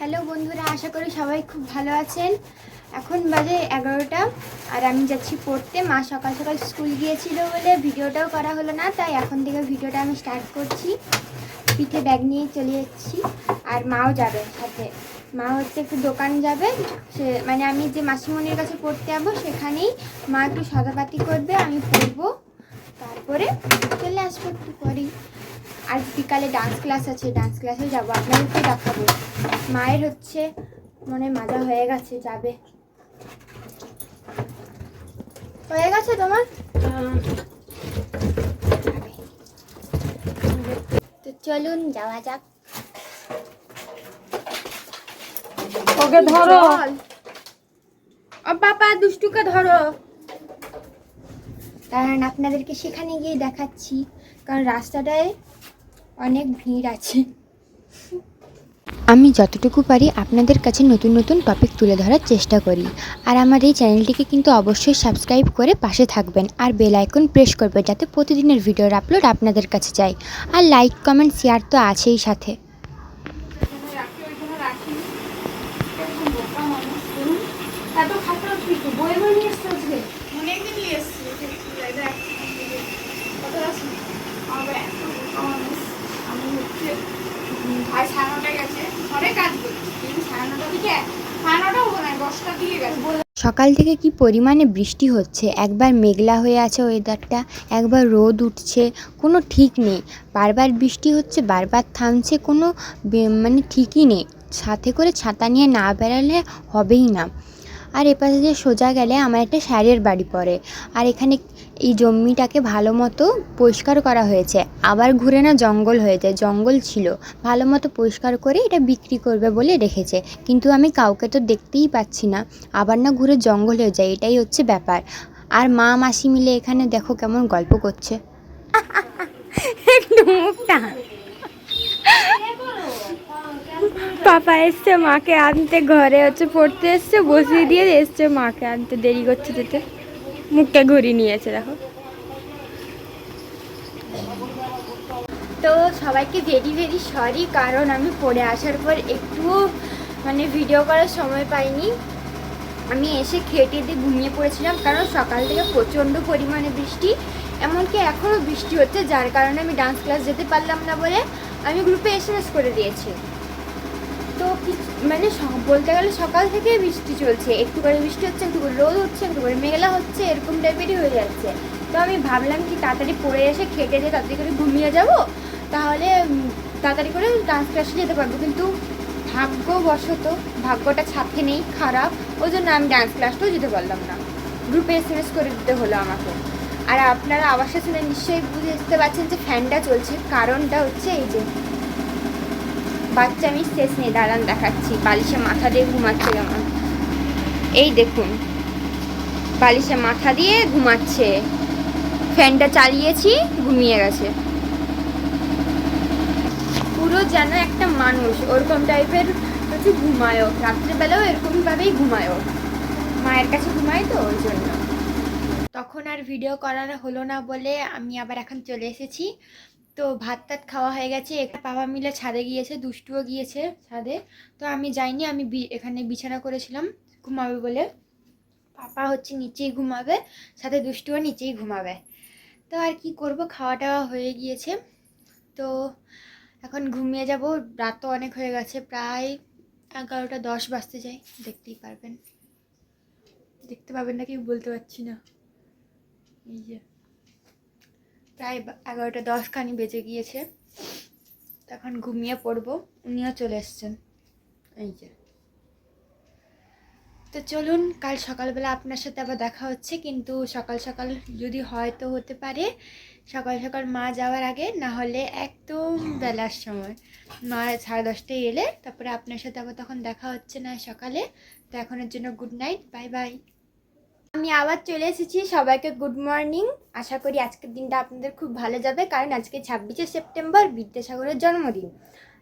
Hello বন্ধুরা, আশা করি সবাই খুব ভালো আছেন। এখন বাজে 11টা আর আমি যাচ্ছি পড়তে। মা সকাল সকাল স্কুল গিয়েছিল বলে ভিডিওটাও করা হলো না, তাই এখন থেকে ভিডিওটা আমি স্টার্ট করছি। পিঠে ব্যাগ নিয়ে চলে যাচ্ছি আর মাও যাবে সাথে। মা হচ্ছে একটু দোকান যাবে, সে মানে আমি যে মাসিমণির কাছে পড়তে যাবো সেখানেই মা একটু সদাপাতি করবে, আমি পড়বো, তারপরে চলে আসবো একটু পরেই। আজ বিকালে ডান্স ক্লাস আছে, ডান্স ক্লাসে যাবো, আপনাদেরকে দেখাবো। মায়ের হচ্ছে মনে মাজা হয়ে গেছে, যাবে। হয়ে গেছে তোমার? তো চলুন যাওয়া যাক। ওকে ধরো। ও বাবা, দুষ্টুকে ধরো। কারণ আপনাদেরকে সেখানে গিয়ে দেখাচ্ছি, কারণ রাস্তাটায় অনেক ভিড় আছে। আমি যতটুকু পারি আপনাদের কাছে নতুন নতুন টপিক তুলে ধরার চেষ্টা করি। আর আমার এই চ্যানেলটিকে কিন্তু অবশ্যই সাবস্ক্রাইব করে পাশে থাকবেন আর বেল আইকন প্রেস করবেন, যাতে প্রতিদিনের ভিডিওর আপলোড আপনাদের কাছে যায়। আর লাইক কমেন্ট শেয়ার তো আছেই সাথে। সকাল থেকে কি পরিমাণে বৃষ্টি হচ্ছে, একবার মেঘলা হয়ে আছে ওয়েদারটা, একবার রোদ উঠছে, কোনো ঠিক নেই। বারবার বৃষ্টি হচ্ছে, বারবার থামছে, কোনো মানে ঠিকই নেই। সাথে করে ছাতা নিয়ে না বেরালে হবেই না। আর এপাশে যে সোজা গেলে আমার একটা স্যারের বাড়ি পড়ে, আর এখানে এই জমিটাকে ভালো মতো পরিষ্কার করা হয়েছে। আবার ঘুরে না জঙ্গল হয়ে যায়, জঙ্গল ছিল, ভালো মতো পরিষ্কার করে এটা বিক্রি করবে বলে রেখেছে, কিন্তু আমি কাউকে তো দেখতেই পাচ্ছি না। আবার না ঘুরে জঙ্গল হয়ে যায়, এটাই হচ্ছে ব্যাপার। আর মা মাসি মিলে এখানে দেখো কেমন গল্প করছে। একটু মুখটা। পাপা এসছে মাকে আনতে, ঘরে হচ্ছে পড়তে এসছে, বসিয়ে দিয়ে এসছে মাকে আনতে, দেরি করছে যেতে। মুখটা ঘুরিয়ে নিয়েছে দেখো। তো সবাইকে ভেরি ভেরি সরি, কারণ আমি পড়ে আসার পর একটুও মানে ভিডিও করার সময় পাইনি। আমি এসে খেয়ে টেয়ে দিয়ে ঘুমিয়ে পড়েছিলাম, কারণ সকাল থেকে প্রচণ্ড পরিমাণে বৃষ্টি, এমনকি এখনও বৃষ্টি হচ্ছে, যার কারণে আমি ডান্স ক্লাস যেতে পারলাম না বলে আমি গ্রুপে SMS করে দিয়েছি। তো মানে বলতে গেলে সকাল থেকে বৃষ্টি চলছে, একটু করে বৃষ্টি হচ্ছে, একটু করে রোদ হচ্ছে, একটু করে মেঘলা হচ্ছে, এরকম টাইপেরই হয়ে যাচ্ছে। তো আমি ভাবলাম কি তাড়াতাড়ি পড়ে এসে খেটে দিয়ে তাড়াতাড়ি করে ঘুমিয়ে যাব, তাহলে তাড়াতাড়ি করে ডান্স ক্লাসে যেতে পারবো। কিন্তু ভাগ্যবশত ভাগ্যটা সাথে নেই, খারাপ, ওই জন্য আমি ডান্স ক্লাসটাও যেতে পারলাম না। গ্রুপে SMS করে দিতে হলো আমাকে। আর আপনারা আওয়াজটা শুনে নিশ্চয়ই বুঝতে পারছেন যে ফ্যানটা চলছে, কারণটা হচ্ছে এই যে বাচ্চা, আমি শেষ নেই, দাঁড়ান দেখাচ্ছি। বালিশে মাথা দিয়ে ঘুমাচ্ছে কেমন, এই দেখুন, বালিশে মাথা দিয়ে ঘুমাচ্ছে। ফ্যানটা চালিয়েছি, ঘুমিয়ে গেছে পুরো যেন একটা মানুষ, ওরকম টাইপের হচ্ছে ঘুমায়ও। রাত্রেবেলাও এরকমভাবেই ঘুমায়ও, মায়ের কাছে ঘুমায় তো ওই জন্য। তখন আর ভিডিও করার হলো না বলে আমি আবার এখন চলে এসেছি। তো ভাত টাত খাওয়া হয়ে গেছে, একটা বাবা মিলে ছাদে গিয়েছে, দুষ্টুও গিয়েছে ছাদে। তো আমি যাইনি, আমি এখানে বিছানা করেছিলাম ঘুমাবে বলে। পাপা হচ্ছে নিচেই ঘুমাবে, সাথে দুষ্টুও নিচেই ঘুমাবে। তো আর কি করব, খাওয়া টাওয়া হয়ে গিয়েছে, তো এখন ঘুমিয়ে যাব। রাত তো অনেক হয়ে গেছে, প্রায় 11টা 10 বাজতে যায়, দেখতেই পারবেন, দেখতে পাবেন না কি বলতে পারছি না। এই যে প্রায় 11টা 10 খানি বেজে গিয়েছে, তখন ঘুমিয়ে পড়বো। উনিও চলে এসছেন, এই যে। তো চলুন, কাল সকালবেলা আপনার সাথে আবার দেখা হচ্ছে, কিন্তু সকাল সকাল যদি হয় তো হতে পারে সকাল সকাল মা যাওয়ার আগে, না হলে একদম বেলার সময় মা 10:30টায় এলে তারপরে আপনার সাথে আবার তখন দেখা হচ্ছে না সকালে। তো এখনের জন্য গুড নাইট, বাই বাই। আমি আবার চলে এসেছি, সবাইকে গুড মর্নিং। আশা করি আজকের দিনটা আপনাদের খুব ভালো যাবে, কারণ আজকে 26শে সেপ্টেম্বর, বিদ্যাসাগরের জন্মদিন।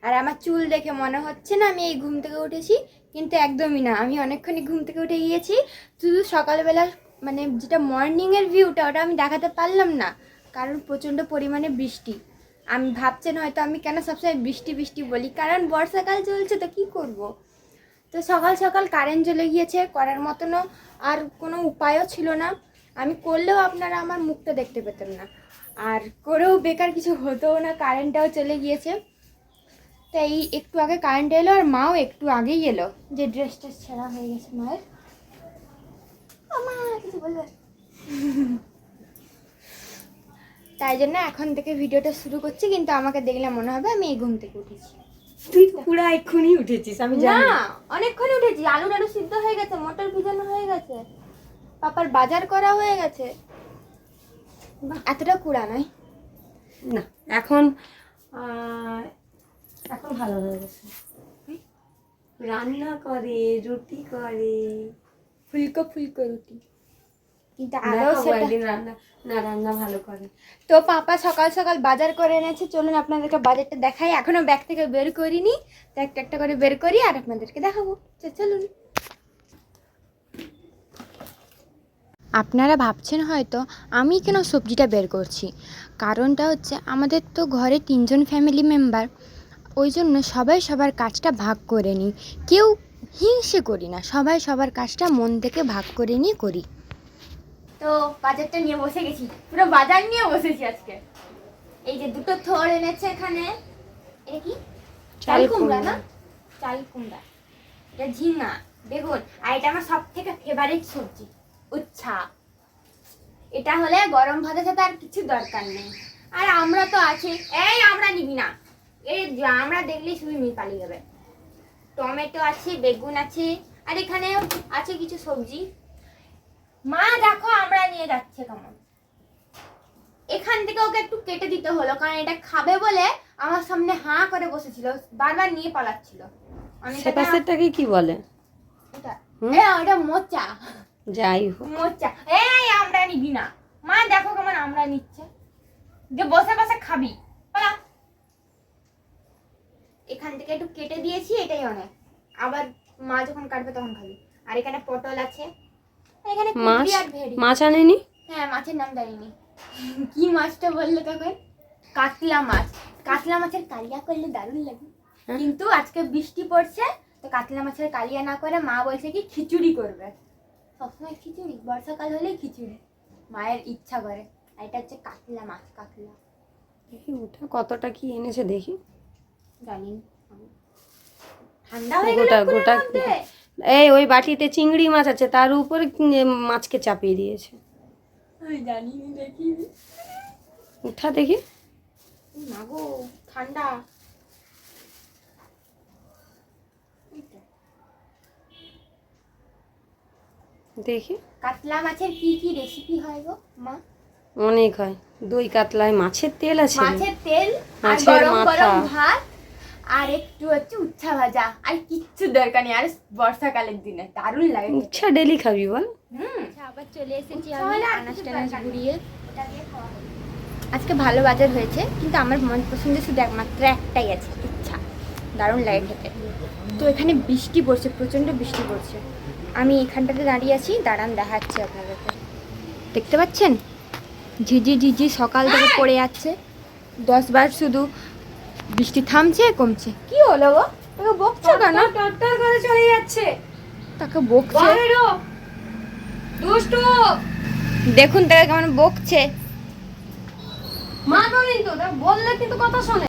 আর আমার চুল দেখে মনে হচ্ছে না আমি এই ঘুম থেকে উঠেছি, কিন্তু একদমই না, আমি অনেকক্ষণই ঘুম থেকে উঠে গিয়েছি। শুধু সকালবেলা মানে যেটা মর্নিংয়ের ভিউটা, ওটা আমি দেখাতে পারলাম না, কারণ প্রচণ্ড পরিমাণে বৃষ্টি। আমি ভাবছেন হয়তো আমি কেন সবসময় বৃষ্টি বৃষ্টি বলি, কারণ বর্ষাকাল চলছে তো কি করব। তো সকাল সকাল কারেন্ট চলে গিয়েছে, করার মতনও আর কোনো উপায়ও ছিল না। আমি করলেও আপনারা আমার মুখটা দেখতে পেতেন না, আর করেও বেকার কিছু হতোও না, কারেন্টটাও চলে গিয়েছে। তো এই একটু আগে কারেন্ট এলো, আর মাও একটু আগেই এলো, যে ড্রেসটা ছেঁড়া হয়ে গেছে মায়ের। কিছু বলবে? তাই জন্য এখন থেকে ভিডিওটা শুরু করছি, কিন্তু আমাকে দেখলে মনে হবে আমি এই ঘুম থেকে উঠেছি। তুই পুরা এক্ষুনি উঠেছিস, আমি না, জানি। অনেকক্ষণ উঠেছি। আলু টালু সিদ্ধ হয়ে গেছে, মটর ভিজানো হয়ে গেছে, পাপার বাজার করা হয়ে গেছে। এতটা কুড়া নয় না, এখন এখন ভালো হয়ে গেছে। রান্না করে, রুটি করে, ফুলকো ফুলকো রুটি, কিন্তু আরো দেখাবো সেটা। একদিন রান্না। না, রান্না ভালো করে। তো পাপা সকাল সকাল বাজার করে এনেছে, চলুন আপনাদেরকে বাজারটা দেখাই। এখনো ব্যাগ থেকে বের করিনি, তো একটা একটা করে বের করি আর আপনাদেরকে দেখাবো। চলুন। আপনারা ভাবছেন হয়তো আমি কেন সবজিটা বের করছি। কারণটা হচ্ছে আমাদের তো ঘরে 3 জন ফ্যামিলি মেম্বার, ওই জন্য সবাই সবার কাজটা ভাগ করে নিই। কেউ হিংসে করি না, সবাই সবার কাজটা মন থেকে ভাগ করে নিয়ে করি। তো বাজারটা নিয়ে বসে গেছি, পুরো বাজার নিয়ে বসেছি আজকে। এই যে দুটো থোড় এনেছে এখানে। এটা কি? চাল কুমড়া না? চাল কুমড়া। এটা ঝিঙা, বেগুন, আর এটা আমার সব থেকে ফেভারিট সবজি, উচ্ছা। এটা হলে গরম ভাতের সাথে আর কিছু দরকার নেই। আর আমরা তো আছি, এই আমরা নিবি না, এই আমরা দেখলেই শুধু নিয়ে পালিয়ে যাবে। টমেটো আছে, বেগুন আছে, আর এখানে আছে কিছু সবজি। মা দেখো আমরা নিয়ে যাচ্ছে কেমন। এখান থেকে ওকে একটু কেটে দিতে হলো, কারণ এটা খাবে বলে আমার সামনে হাঁ করে বসেছিল, বারবার নিয়ে পালাচ্ছিল। আমি সেটাকে কি বলে? ওটা মোচা। যাই হোক, মোচা। এই আমরা নিবি না, মা দেখো কেমন আমরা নিচ্ছে, যে বসে বসে খাবি পালা। এখান থেকে একটু কেটে দিয়েছি, এটাই অনেক। আবার মা যখন কাটবে তখন খাবি। আর এখানে পটল আছে, এখানে কুঁদরি আর ভেড়ি। মাছ আনেনি? হ্যাঁ, মাছের নাম জানিনি। কি মাছটা বললো তখন? কাতলা মাছ। কাতলা মাছের কালিয়া করলে দারুণ লাগে, কিন্তু আজকে বৃষ্টি পড়ছে, তো কাতলা মাছের কালিয়া না করে মা বলছে কি খিচুড়ি করবে। সবসময় খিচুড়ি, বর্ষাকাল হলে খিচুড়ি মায়ের ইচ্ছা করে। আর এটা হচ্ছে কাতলা মাছ, কাতলা। দেখি ওটা কতটা কি এনেছে দেখি। জানি ঠান্ডা হয়ে গেল গোটা। এই ওই বাটিতে চিংড়ি মাছ আছে, তার উপরে মাছকে চাপিয়ে দিয়েছে। জানি দেখি। উঠা দেখি। না গো, ঠান্ডা। দেখি কাতলা মাছের কি কি রেসিপি হয় গো মা? অনেক হয়। দই কাতলায় মাছের তেল আছে, মাছের তেল আর মাছের গরম মাথা। গরম ভাত, আর একটু হচ্ছে উচ্ছা ভাজা, আর কিচ্ছু দরকার নেই। আর বর্ষাকালের দিনে দারুণ লাগে। ইচ্ছা ডেলি খাবি বল। আবার চলে এসেছি আমি আনাজ টানাজ ঘুরিয়ে। আজকে ভালো বাজার হয়েছে, কিন্তু আমার মন পছন্দের শুধু একমাত্র একটাই আছে, ইচ্ছা। দারুণ লাগে খেতে। তো এখানে বৃষ্টি পড়ছে, প্রচণ্ড বৃষ্টি পড়ছে। আমি এখানটাতে দাঁড়িয়ে আছি, দাঁড়ান দেখাচ্ছি আপনাদেরকে। দেখতে পাচ্ছেন ঝিঝি ঝিঝি সকাল থেকে পড়ে যাচ্ছে। 10 বার শুধু বৃষ্টি থামছে কমছে। কি হলো গো, তাকে বকছো কেন? টট্টর করে চলে যাচ্ছে। তাকে বকছে, দুষ্টু। দেখুন তাকে কেমন বকছে। মা বলেন তো, বললে কিন্তু কথা শোনে।